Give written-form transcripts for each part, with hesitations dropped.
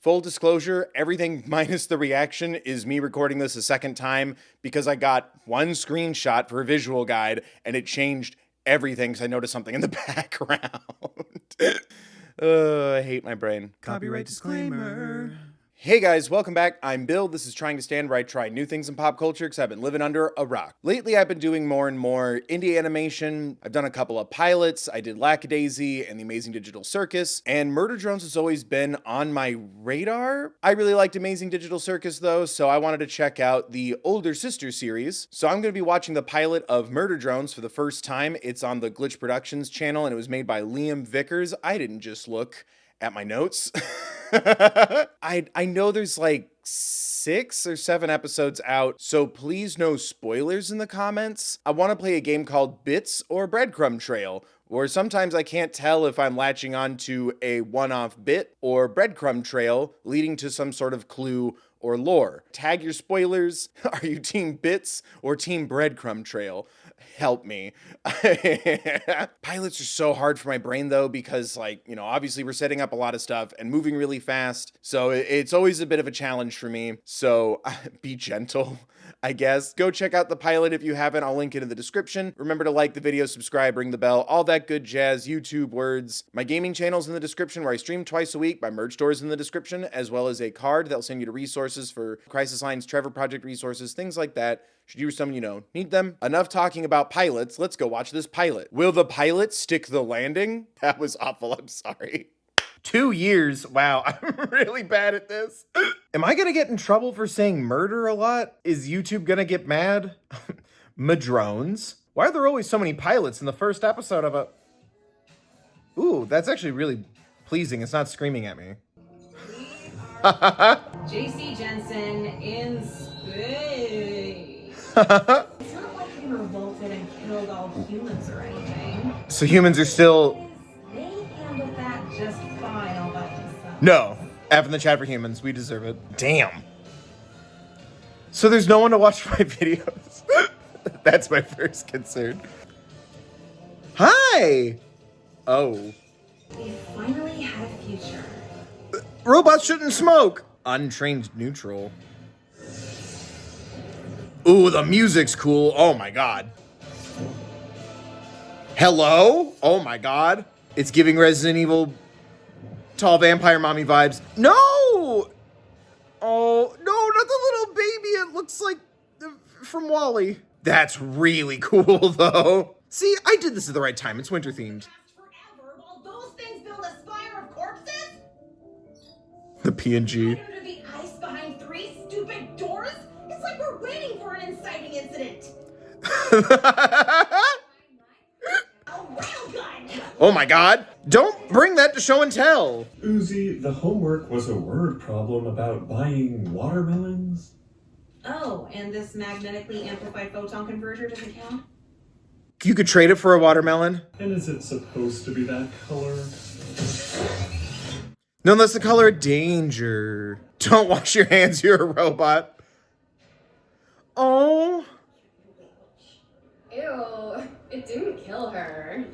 Full disclosure, everything minus the reaction is me recording this a second time because I got one screenshot for a visual guide and it changed everything because I noticed something in the background. I hate my brain. Copyright disclaimer. Hey guys, welcome back. I'm Bill. This is Trying to Stand, where I try new things in pop culture because I've been living under a rock. Lately, I've been doing more and more indie animation. I've done a couple of pilots. I did Lackadaisy and the Amazing Digital Circus, and Murder Drones has always been on my radar. I really liked Amazing Digital Circus though, so I wanted to check out the older sister series. So I'm going to be watching the pilot of Murder Drones for the first time. It's on the Glitch Productions channel, and it was made by Liam Vickers. I didn't just look at my notes. I know there's like 6 or 7 episodes out, so please no spoilers in the comments. I want to play a game called Bits or Breadcrumb Trail, where sometimes I can't tell if I'm latching onto a one-off bit or breadcrumb trail leading to some sort of clue or lore. Tag your spoilers. Are you team bits or team breadcrumb trail? Help me. Pilots are so hard for my brain though, because obviously we're setting up a lot of stuff and moving really fast. So it's always a bit of a challenge for me. So be gentle, I guess. Go check out the pilot if you haven't. I'll link it in the description. Remember to like the video, subscribe, ring the bell, all that good jazz, YouTube words. My gaming channel's in the description where I stream twice a week. My merch store is in the description, as well as a card that'll send you to resources for Crisis Lines, Trevor Project resources, things like that. Should you or someone need them? Enough talking about pilots. Let's go watch this pilot. Will the pilot stick the landing? That was awful. I'm sorry. 2 years. Wow, I'm really bad at this. Am I gonna get in trouble for saying murder a lot? Is YouTube gonna get mad? Madrones? Why are there always so many pilots in the first episode of a... Ooh, that's actually really pleasing. It's not screaming at me. JC Jensen in space. It's not like he revolted and killed all humans or anything. So humans are still... They handled that just fine all by themselves. No. F in the chat for humans. We deserve it. Damn. So there's no one to watch my videos. That's my first concern. Hi! Oh. We finally had a future. Robots shouldn't smoke! Untrained neutral. Ooh, the music's cool. Oh my god. Hello? Oh my god. It's giving Resident Evil tall vampire mommy vibes. No! Oh, no, not the little baby. It looks like from WALL-E. That's really cool, though. See, I did this at the right time. It's winter themed. Forever while those things build a spire of corpses? The PNG. Under the ice behind 3 stupid doors? It's like we're waiting for an inciting incident. A railgun! Oh my god. Don't bring that to show and tell. Uzi, the homework was a word problem about buying watermelons. Oh, and this magnetically amplified photon converter doesn't count? You could trade it for a watermelon. And is it supposed to be that color? No, that's the color of danger. Don't wash your hands, you're a robot. Oh. Ew, it didn't kill her.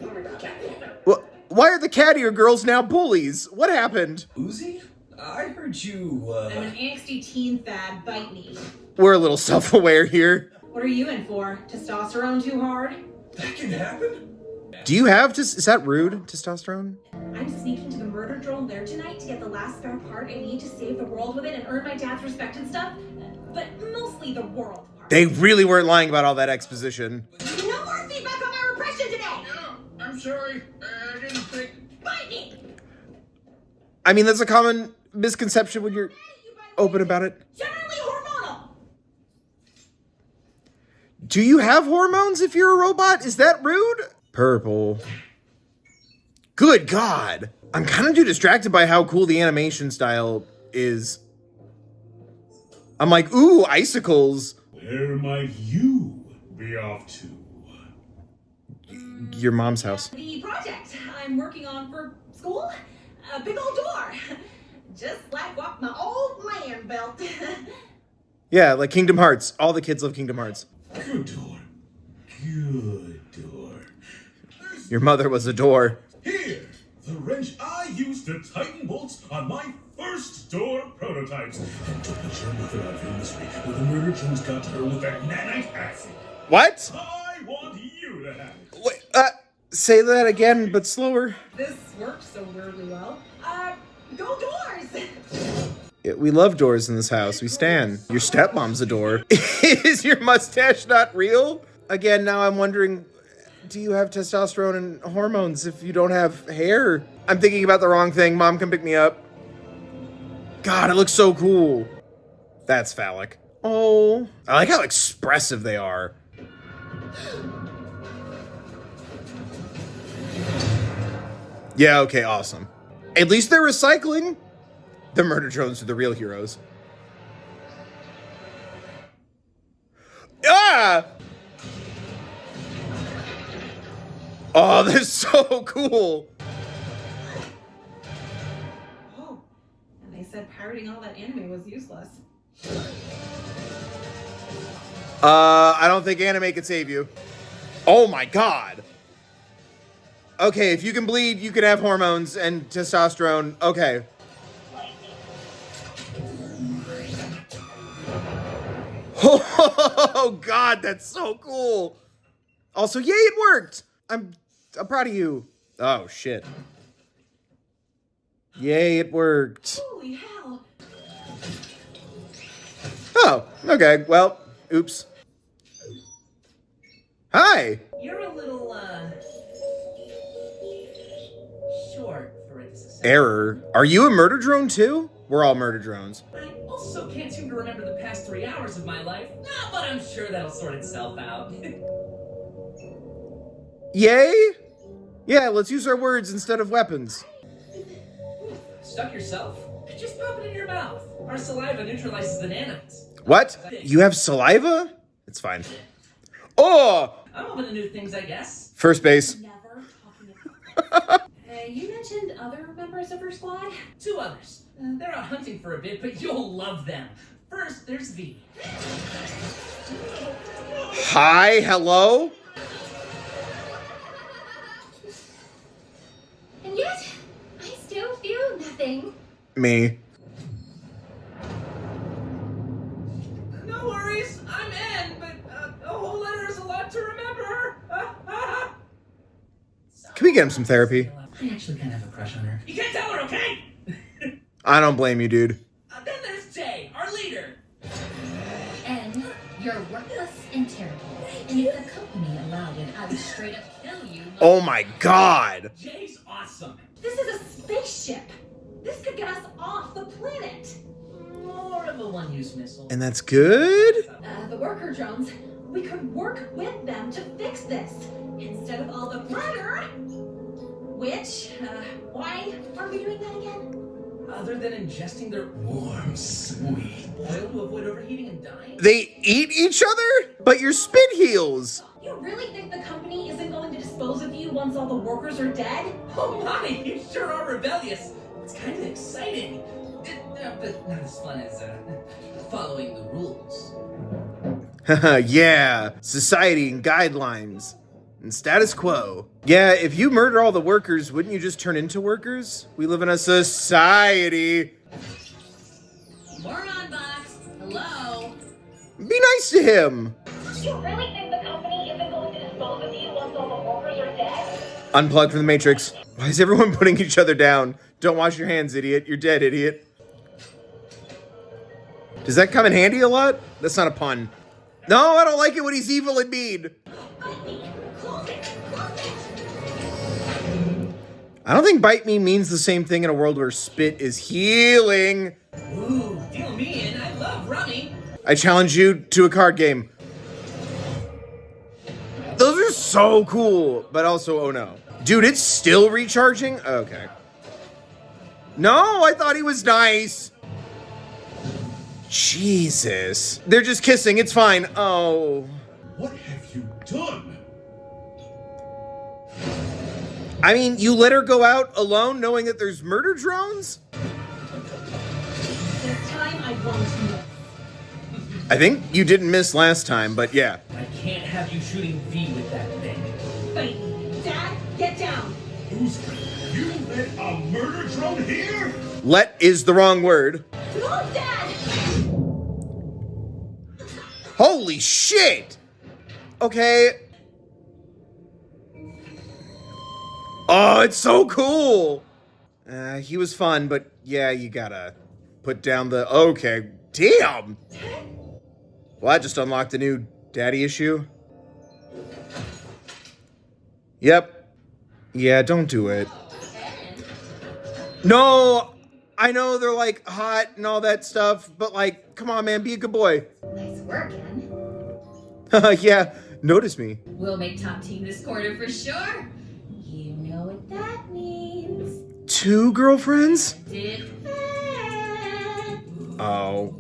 Well, why are the cat ear girls now bullies? What happened? Uzi? I heard you, I'm an angsty teen fad, bite me. We're a little self-aware here. What are you in for? Testosterone too hard? That can happen? Do you have, is that rude, testosterone? I'm sneaking to the murder drone there tonight to get the last spare part I need to save the world with it and earn my dad's respect and stuff. But mostly the world part. They really weren't lying about all that exposition. No more feedback on my repression today! No, I'm sorry. I didn't think... Bite me! I mean, that's a common misconception when you're open about it. Generally hormonal! Do you have hormones if you're a robot? Is that rude? Purple. Good God. I'm kind of too distracted by how cool the animation style is. I'm like, ooh, icicles. Where might you be off to? Your mom's house. The project I'm working on for school? A big old door. Just like what my old man built. Yeah, like Kingdom Hearts. All the kids love Kingdom Hearts. Good door. Good door. Your mother was a door. Here, the wrench I used to tighten bolts on my first first door prototypes and took a journey throughout the industry where the murder drones got to her with their nanite acid. What? I want you to have it. Wait, say that again, but slower. This works so weirdly well. Go doors! We love doors in this house. We stan. Your stepmom's a door. Is your mustache not real? Again, now I'm wondering, do you have testosterone and hormones if you don't have hair? I'm thinking about the wrong thing. Mom, come pick me up. God, it looks so cool. That's phallic. Oh, I like how expressive they are. Yeah, okay, awesome. At least they're recycling. The murder drones are the real heroes. Ah! Oh, they're so cool. Oh, and they said pirating all that anime was useless. I don't think anime could save you. Oh my god. Okay, if you can bleed, you can have hormones and testosterone. Okay. Oh god, that's so cool. Also, yay, it worked. I'm proud of you. Oh shit. Yay, it worked. Holy hell! Oh, okay. Well, oops. Hi. You're a little, short for a disassembly. Error. Are you a murder drone too? We're all murder drones. I also can't seem to remember the past 3 hours of my life. But I'm sure that'll sort itself out. Yay? Yeah, let's use our words instead of weapons. Stuck yourself? Just pop it in your mouth. Our saliva neutralizes the nanites. What? You have saliva? It's fine. Oh! I'm open to new things, I guess. First base. Never talking about you mentioned other members of her squad? 2 others. They're out hunting for a bit, but you'll love them. First, there's V. Hi, hello? And yet, I still feel nothing. Me. No worries, I'm in, but a whole letter is a lot to remember. Can we get him some therapy? I actually kind of have a crush on her. You can't tell her, okay? I don't blame you, dude. Then there's Jay, our leader. And you're worthless and terrible. And if the company allowed it, I would straight up kill you. Oh my god. Jay's awesome. This is a spaceship! This could get us off the planet! More of a one-use missile. And that's good? The worker drones, we could work with them to fix this instead of all the murder. Which, why are we doing that again? Other than ingesting their warm, sweet oil to avoid overheating and dying? They eat each other? But your spit heals. You really think the company isn't going to dispose of you once all the workers are dead? Oh my, you sure are rebellious. It's kind of exciting. But not as fun as following the rules. Yeah, society and guidelines. And status quo. Yeah, if you murder all the workers, wouldn't you just turn into workers? We live in a society. Moron box. Hello. Be nice to him. You really think the company isn't going to dispose of you once all the workers are dead? Unplug from the Matrix. Why is everyone putting each other down? Don't wash your hands, idiot. You're dead, idiot. Does that come in handy a lot? That's not a pun. No, I don't like it when he's evil and mean. Close it! Close it! I don't think bite me means the same thing in a world where spit is healing. Ooh, deal me in. I love rummy. I challenge you to a card game. Those are so cool, but also, oh no. Dude, it's still recharging? Okay. No, I thought he was nice. Jesus. They're just kissing, it's fine. Oh. What have you done? I mean, you let her go out alone knowing that there's murder drones? This time I won't miss. I think you didn't miss last time, but yeah. I can't have you shooting V with that thing. Wait, Dad, get down! Who's you let a murder drone here? Let is the wrong word. Move, Dad! Holy shit! Okay. Oh, it's so cool! He was fun, but yeah, you gotta put down the... Okay, damn! Well, I just unlocked a new daddy issue. Yep. Yeah, don't do it. No! I know they're like hot and all that stuff, but like, come on, man, be a good boy. Nice work, Ken. Yeah, notice me. We'll make top team this quarter for sure. You know what that means. 2 girlfriends? Did Oh.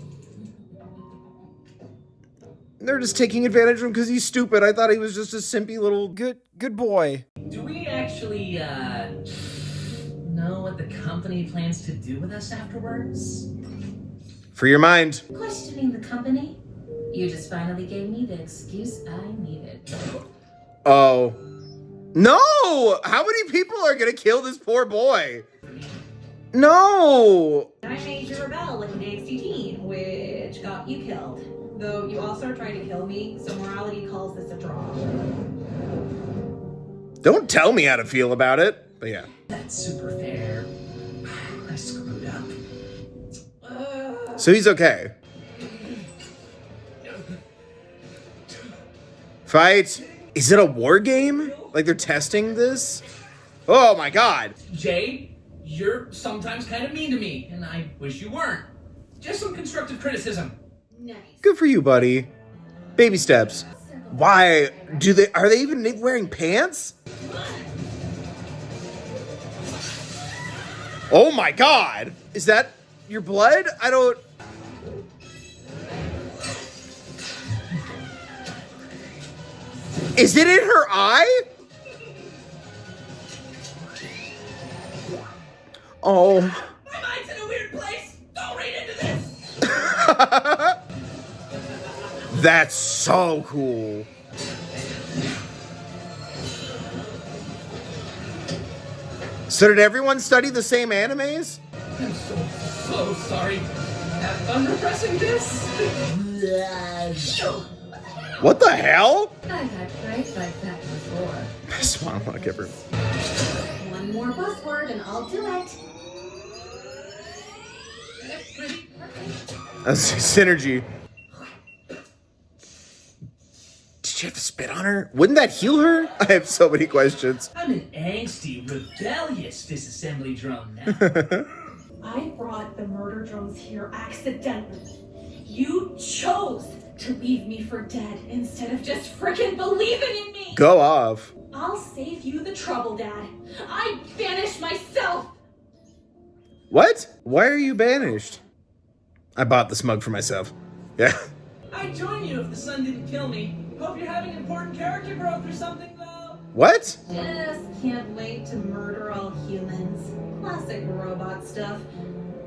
They're just taking advantage of him because he's stupid. I thought he was just a simpy little good boy. Do we actually, know what the company plans to do with us afterwards? Free your mind. questioning the company? You just finally gave me the excuse I needed. Oh. No! How many people are gonna kill this poor boy? No! I made you rebel like an angsty teen, which got you killed. Though you also are trying to kill me, so morality calls this a draw. Don't tell me how to feel about it. But yeah. That's super fair. I screwed up. So he's okay. Fight. Is it a war game? Like they're testing this? Oh my god. Jay, you're sometimes kind of mean to me, and I wish you weren't. Just some constructive criticism. Nice. Good for you, buddy. Baby steps. Why are they even wearing pants? Oh my god. Is that your blood? I don't... Is it in her eye? Oh. My mind's in a weird place. Don't read into this. That's so cool. So did everyone study the same animes? I'm so sorry. Have fun repressing this. What the hell? I've had fights like that before. Best monologue ever. One more buzzword and I'll do it. That's synergy. Did you have to spit on her? Wouldn't that heal her? I have so many questions. I'm an angsty, rebellious disassembly drone now. I brought the murder drones here accidentally. You chose to leave me for dead instead of just frickin' believing in me. Go off. I'll save you the trouble, Dad. I banished myself. What? Why are you banished? I bought this mug for myself. Yeah. I'd join you if the sun didn't kill me. Hope you're having important character growth or something, though. What? Just can't wait to murder all humans. Classic robot stuff.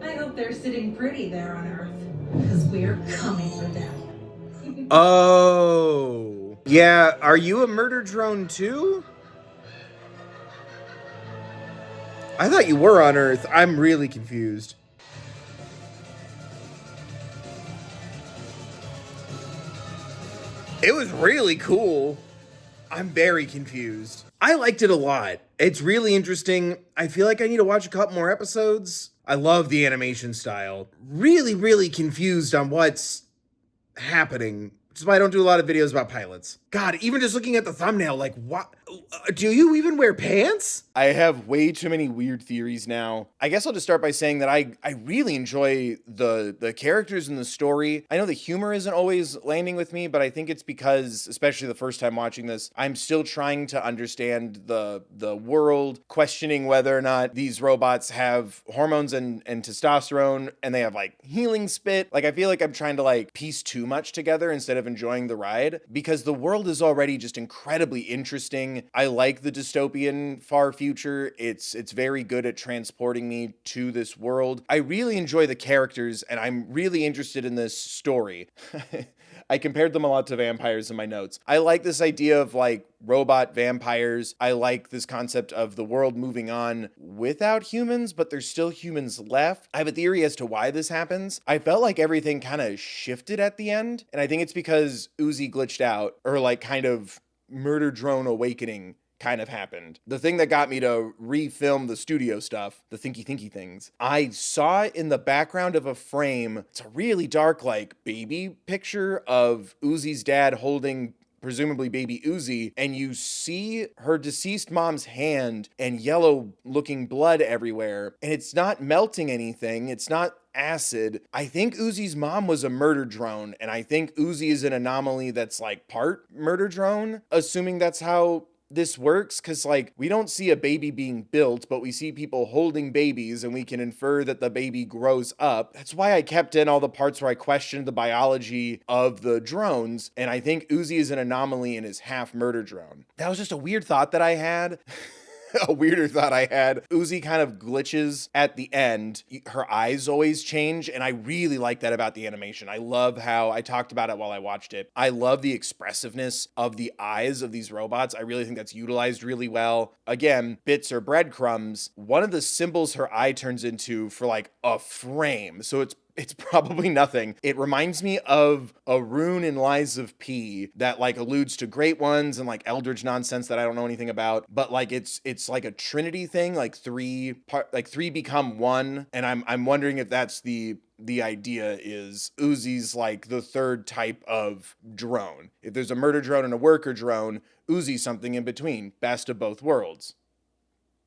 I hope they're sitting pretty there on Earth. Because we're coming for them. Oh. Yeah, are you a murder drone too? I thought you were on Earth. I'm really confused. It was really cool. I'm very confused. I liked it a lot. It's really interesting. I feel like I need to watch a couple more episodes. I love the animation style. Really, really confused on what's happening. Which is why I don't do a lot of videos about pilots. God, even just looking at the thumbnail, like, what? Do you even wear pants? I have way too many weird theories now. I guess I'll just start by saying that I really enjoy the characters and the story. I know the humor isn't always landing with me, but I think it's because, especially the first time watching this, I'm still trying to understand the world, questioning whether or not these robots have hormones and testosterone, and they have like healing spit. Like, I feel like I'm trying to like piece too much together instead of enjoying the ride, because the world is already just incredibly interesting. I like the dystopian far future. It's very good at transporting me to this world. I really enjoy the characters, and I'm really interested in this story. I compared them a lot to vampires in my notes. I like this idea of like robot vampires. I like this concept of the world moving on without humans, but there's still humans left. I have a theory as to why this happens. I felt like everything kind of shifted at the end, and I think it's because Uzi glitched out, or like kind of murder drone awakening kind of happened. The thing that got me to refilm the studio stuff, the thinky things, I saw it in the background of a frame. It's a really dark, like, baby picture of Uzi's dad holding presumably baby Uzi, and you see her deceased mom's hand and yellow looking blood everywhere, and it's not melting anything. It's not acid. I think Uzi's mom was a murder drone, and I think Uzi is an anomaly that's like part murder drone, assuming that's how this works, because like we don't see a baby being built, but we see people holding babies, and we can infer that the baby grows up. That's why I kept in all the parts where I questioned the biology of the drones, and I think Uzi is an anomaly and is half murder drone. That was just a weird thought that I had. A weirder thought I had. Uzi kind of glitches at the end. Her eyes always change, and I really like that about the animation. I love how, I talked about it while I watched it, I love the expressiveness of the eyes of these robots. I really think that's utilized really well. Again, bits or breadcrumbs. One of the symbols her eye turns into for like a frame, so it's probably nothing. It reminds me of a rune in Lies of P that like alludes to great ones and like eldritch nonsense that I don't know anything about, but like it's like a trinity thing, like three become one, and I'm wondering if that's the idea is Uzi's like the third type of drone. If there's a murder drone and a worker drone, Uzi's something in between, best of both worlds.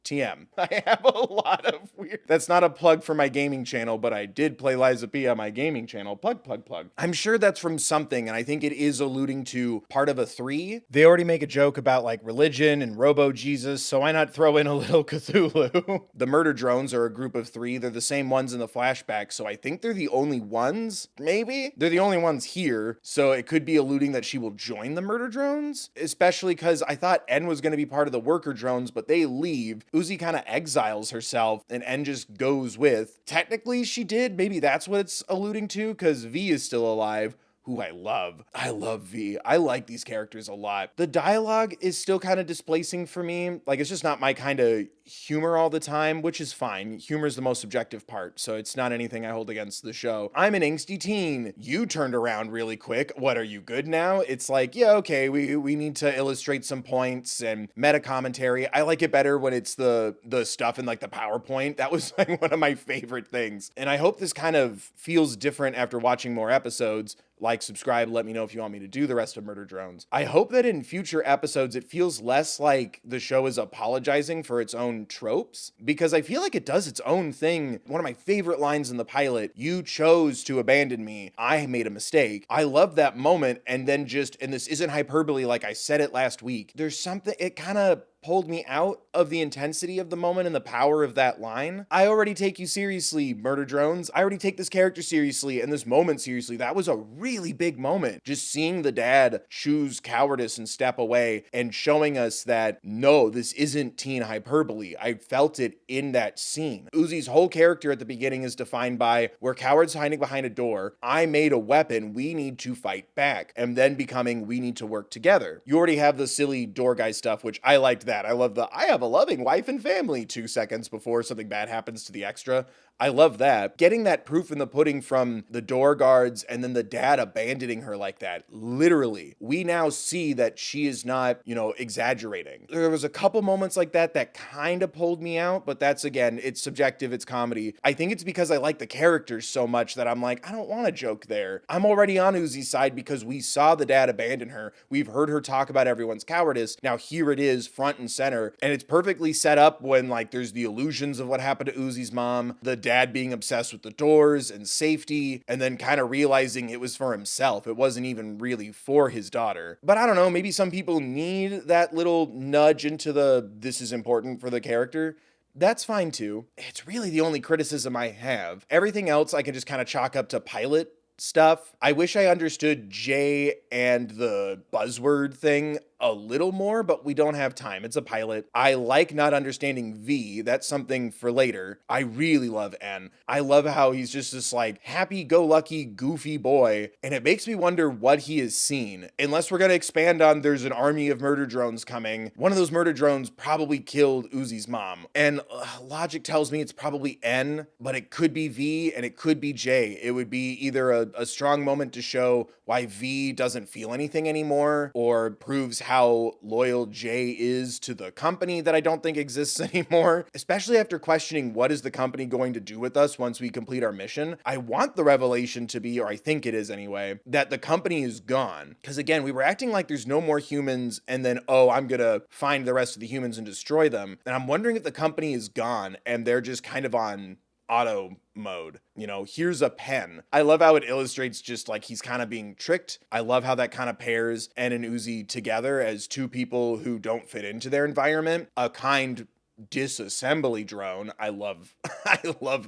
TM. I have a lot of weird... That's not a plug for my gaming channel, but I did play Lies of P on my gaming channel. Plug. I'm sure that's from something, and I think it is alluding to part of a 3. They already make a joke about like religion and Robo-Jesus, so why not throw in a little Cthulhu? The murder drones are a group of 3. They're the same ones in the flashback, so I think they're the only ones, maybe? They're the only ones here, so it could be alluding that she will join the murder drones, especially because I thought N was going to be part of the worker drones, but they leave. Uzi kind of exiles herself, and N just goes with. Technically, she did. Maybe that's what it's alluding to, because V is still alive, who I love. I love V. I like these characters a lot. The dialogue is still kind of displacing for me. Like, it's just not my kind of humor all the time, which is fine. Humor is the most subjective part, so it's not anything I hold against the show. I'm an angsty teen. You turned around really quick. What, are you good now? It's like, yeah, okay, we need to illustrate some points and meta commentary. I like it better when it's the stuff in like the PowerPoint. That was like one of my favorite things. And I hope this kind of feels different after watching more episodes. Like, subscribe, let me know if you want me to do the rest of Murder Drones. I hope that in future episodes, it feels less like the show is apologizing for its own tropes, because I feel like it does its own thing. One of my favorite lines in the pilot, "You chose to abandon me. I made a mistake." I love that moment, and then and this isn't hyperbole, like I said it last week, there's something, it kind of pulled me out of the intensity of the moment and the power of that line. I already take you seriously, Murder Drones. I already take this character seriously and this moment seriously. That was a really big moment. Just seeing the dad choose cowardice and step away and showing us that, no, this isn't teen hyperbole. I felt it in that scene. Uzi's whole character at the beginning is defined by, we're cowards hiding behind a door. I made a weapon. We need to fight back. And then becoming, we need to work together. You already have the silly door guy stuff, which I liked that. I love I have a loving wife and family 2 seconds before something bad happens to the extra. I love that. Getting that proof in the pudding from the door guards and then the dad abandoning her like that. Literally, we now see that she is not, exaggerating. There was a couple moments like that kind of pulled me out, but that's, again, it's subjective, it's comedy. I think it's because I like the characters so much that I'm like, I don't want to joke there. I'm already on Uzi's side because we saw the dad abandon her. We've heard her talk about everyone's cowardice. Now here it is, front and center, and it's perfectly set up when like there's the illusions of what happened to Uzi's mom, the dad being obsessed with the doors and safety, and then kind of realizing it was for himself. It wasn't even really for his daughter. But I don't know, maybe some people need that little nudge into this is important for the character. That's fine too. It's really the only criticism I have. Everything else I can just kind of chalk up to pilot stuff. I wish I understood Jay and the buzzword thing a little more, but we don't have time. It's a pilot. I like not understanding V. That's something for later. I really love N. I love how he's just this like happy-go-lucky, goofy boy, and it makes me wonder what he has seen. Unless we're gonna expand on there's an army of murder drones coming. One of those murder drones probably killed Uzi's mom. And logic tells me it's probably N, but it could be V and it could be J. It would be either a strong moment to show why V doesn't feel anything anymore, or proves how loyal J is to the company that I don't think exists anymore, especially after questioning what is the company going to do with us once we complete our mission. I want the revelation to be, or I think it is anyway, that the company is gone. Because again, we were acting like there's no more humans and then, oh, I'm gonna find the rest of the humans and destroy them. And I'm wondering if the company is gone and they're just kind of on auto mode. You know, here's a pen. I love how it illustrates just like he's kind of being tricked. I love how that kind of pairs N and Uzi together as two people who don't fit into their environment. A kind disassembly drone. I love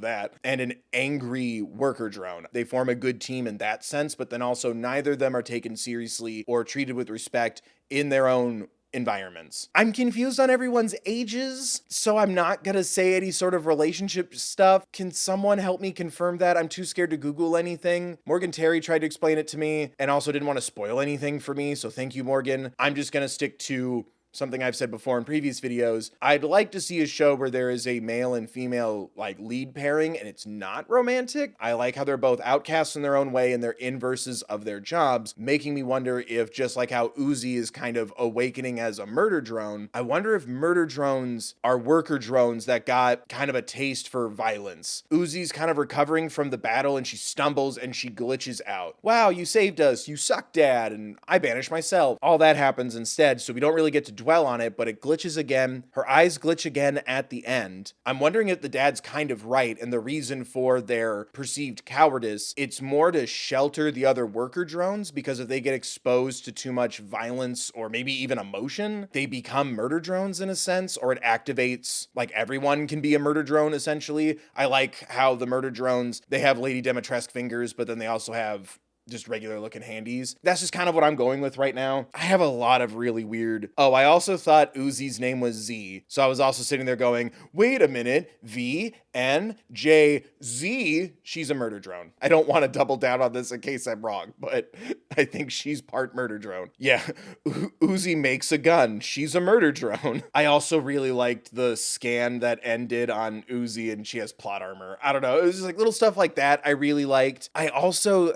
that. And an angry worker drone. They form a good team in that sense, but then also neither of them are taken seriously or treated with respect in their own environments. I'm confused on everyone's ages, so I'm not gonna say any sort of relationship stuff. Can someone help me confirm that? I'm too scared to Google anything. Morgan Terry tried to explain it to me and also didn't want to spoil anything for me, so thank you, Morgan. I'm just gonna stick to something I've said before in previous videos. I'd like to see a show where there is a male and female like lead pairing and it's not romantic. I like how they're both outcasts in their own way and they're inverses of their jobs, making me wonder if just like how Uzi is kind of awakening as a murder drone, I wonder if murder drones are worker drones that got kind of a taste for violence. Uzi's kind of recovering from the battle and she stumbles and she glitches out. Wow, you saved us. You suck, Dad. And I banish myself. All that happens instead, so we don't really get to dwell on it, but it glitches again. Her eyes glitch again at the end. I'm wondering if the dad's kind of right and the reason for their perceived cowardice, it's more to shelter the other worker drones, because if they get exposed to too much violence or maybe even emotion, they become murder drones in a sense, or it activates, like everyone can be a murder drone essentially. I like how the murder drones, they have Lady Dimitrescu fingers, but then they also have just regular looking handies. That's just kind of what I'm going with right now. I have a lot of really weird. Oh, I also thought Uzi's name was Z. So I was also sitting there going, wait a minute, V, N, J, Z, she's a murder drone. I don't want to double down on this in case I'm wrong, but I think she's part murder drone. Yeah, Uzi makes a gun. She's a murder drone. I also really liked the scan that N did on Uzi and she has plot armor. I don't know. It was just like little stuff like that I really liked. I also...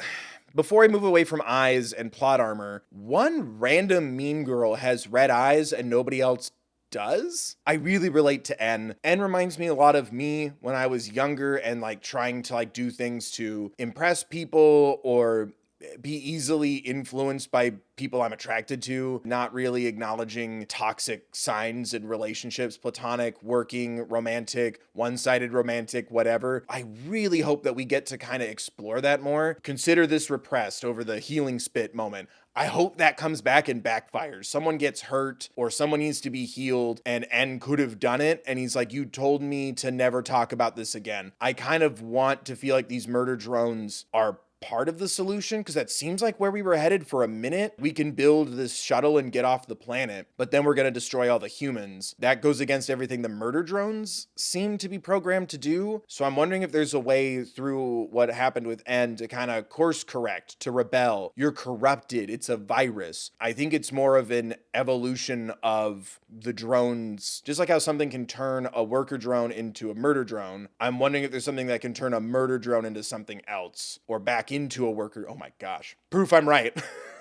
Before I move away from eyes and plot armor, one random mean girl has red eyes and nobody else does. I really relate to N. N reminds me a lot of me when I was younger and like trying to like do things to impress people or be easily influenced by people I'm attracted to, not really acknowledging toxic signs in relationships, platonic, working, romantic, one-sided romantic, whatever. I really hope that we get to kind of explore that more. Consider this repressed over the healing spit moment. I hope that comes back and backfires. Someone gets hurt or someone needs to be healed and N could have done it. And he's like, you told me to never talk about this again. I kind of want to feel like these murder drones are part of the solution, because that seems like where we were headed for a minute. We can build this shuttle and get off the planet, but then we're going to destroy all the humans. That goes against everything the murder drones seem to be programmed to do. So I'm wondering if there's a way through what happened with N to kind of course correct, to rebel. You're corrupted. It's a virus. I think it's more of an evolution of the drones, just like how something can turn a worker drone into a murder drone. I'm wondering if there's something that can turn a murder drone into something else or back into a worker. Oh my gosh. Proof I'm right.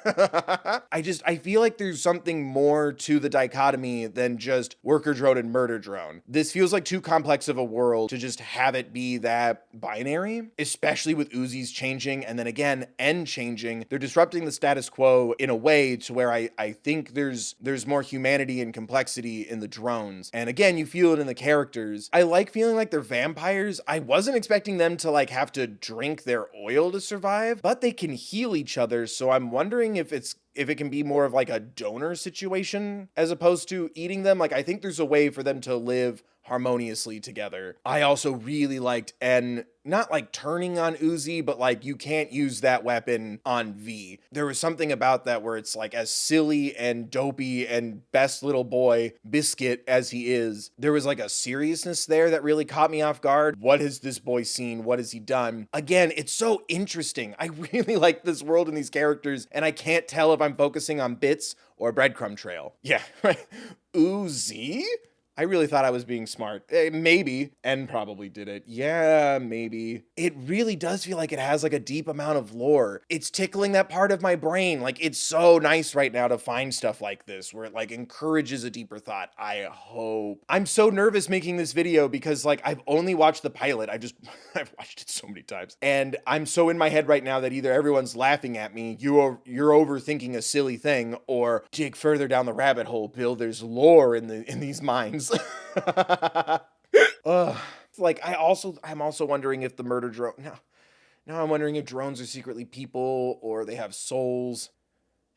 I feel like there's something more to the dichotomy than just worker drone and murder drone. This feels like too complex of a world to just have it be that binary, especially with Uzi's changing and then again, N changing. They're disrupting the status quo in a way to where I think there's more humanity and complexity in the drones. And again, you feel it in the characters. I like feeling like they're vampires. I wasn't expecting them to like have to drink their oil to survive, but they can heal each other. So I'm wondering if it can be more of like a donor situation as opposed to eating them. Like, I think there's a way for them to live harmoniously together. I also really liked N not like turning on Uzi, but like you can't use that weapon on V. There was something about that where it's like as silly and dopey and best little boy biscuit as he is, there was like a seriousness there that really caught me off guard. What has this boy seen? What has he done? Again, it's so interesting. I really like this world and these characters, and I can't tell if I'm focusing on bits or a breadcrumb trail. Yeah, right. Uzi? I really thought I was being smart. Maybe. N probably did it. Yeah, maybe. It really does feel like it has like a deep amount of lore. It's tickling that part of my brain. Like it's so nice right now to find stuff like this where it like encourages a deeper thought. I hope. I'm so nervous making this video because like I've only watched the pilot. I've watched it so many times. And I'm so in my head right now that either everyone's laughing at me, you're overthinking a silly thing, or dig further down the rabbit hole, Bill. There's lore in these minds. Like I'm also wondering if the murder drone now I'm wondering if drones are secretly people or they have souls.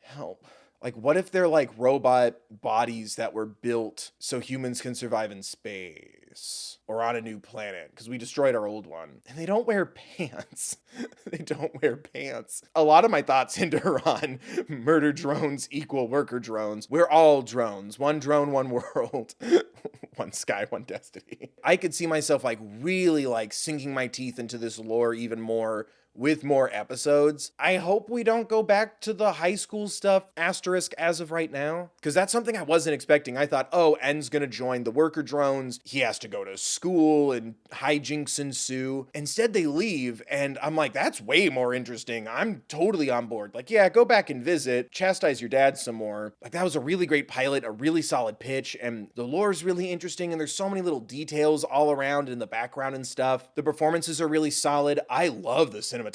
Help. Like what if they're like robot bodies that were built so humans can survive in space or on a new planet because we destroyed our old one, and they don't wear pants. They don't wear pants. A lot of my thoughts hinge on murder drones equal worker drones. We're all drones. One drone, one world. One sky, one destiny. I could see myself like really like sinking my teeth into this lore even more with more episodes. I hope we don't go back to the high school stuff asterisk as of right now, because that's something I wasn't expecting. I thought, oh, N's gonna join the worker drones. He has to go to school and hijinks ensue. Instead, they leave, and I'm like, that's way more interesting. I'm totally on board. Like, yeah, go back and visit, chastise your dad some more. Like, that was a really great pilot, a really solid pitch, and the lore is really interesting, and there's so many little details all around in the background and stuff. The performances are really solid. I love the cinematography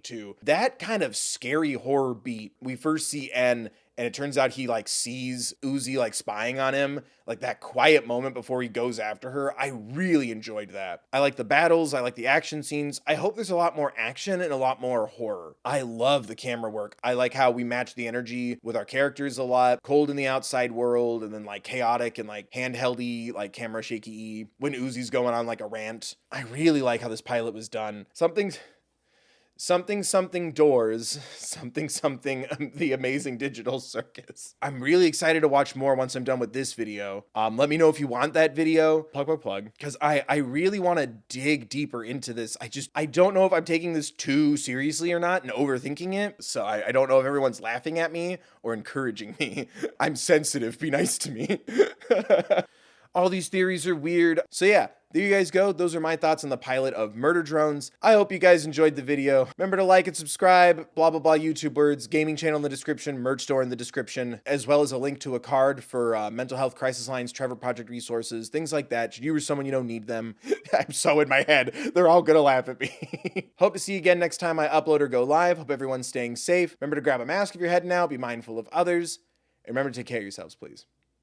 too. That kind of scary horror beat. We first see N, and it turns out he like sees Uzi like spying on him, like that quiet moment before he goes after her. I really enjoyed that. I like the battles. I like the action scenes. I hope there's a lot more action and a lot more horror. I love the camera work. I like how we match the energy with our characters a lot. Cold in the outside world, and then like chaotic and like handheldy, like camera shaky when Uzi's going on like a rant. I really like how this pilot was done. Something doors, the amazing digital circus. I'm really excited to watch more once I'm done with this video. Let me know if you want that video. Plug. Because I really want to dig deeper into this. I don't know if I'm taking this too seriously or not and overthinking it. So I don't know if everyone's laughing at me or encouraging me. I'm sensitive. Be nice to me. All these theories are weird. So yeah, there you guys go. Those are my thoughts on the pilot of Murder Drones. I hope you guys enjoyed the video. Remember to like and subscribe, blah, blah, blah, YouTube words, gaming channel in the description, merch store in the description, as well as a link to a card for mental health crisis lines, Trevor Project resources, things like that. Should you or someone you know need them? I'm so in my head. They're all gonna laugh at me. Hope to see you again next time I upload or go live. Hope everyone's staying safe. Remember to grab a mask if you're heading out. Be mindful of others. And remember to take care of yourselves, please.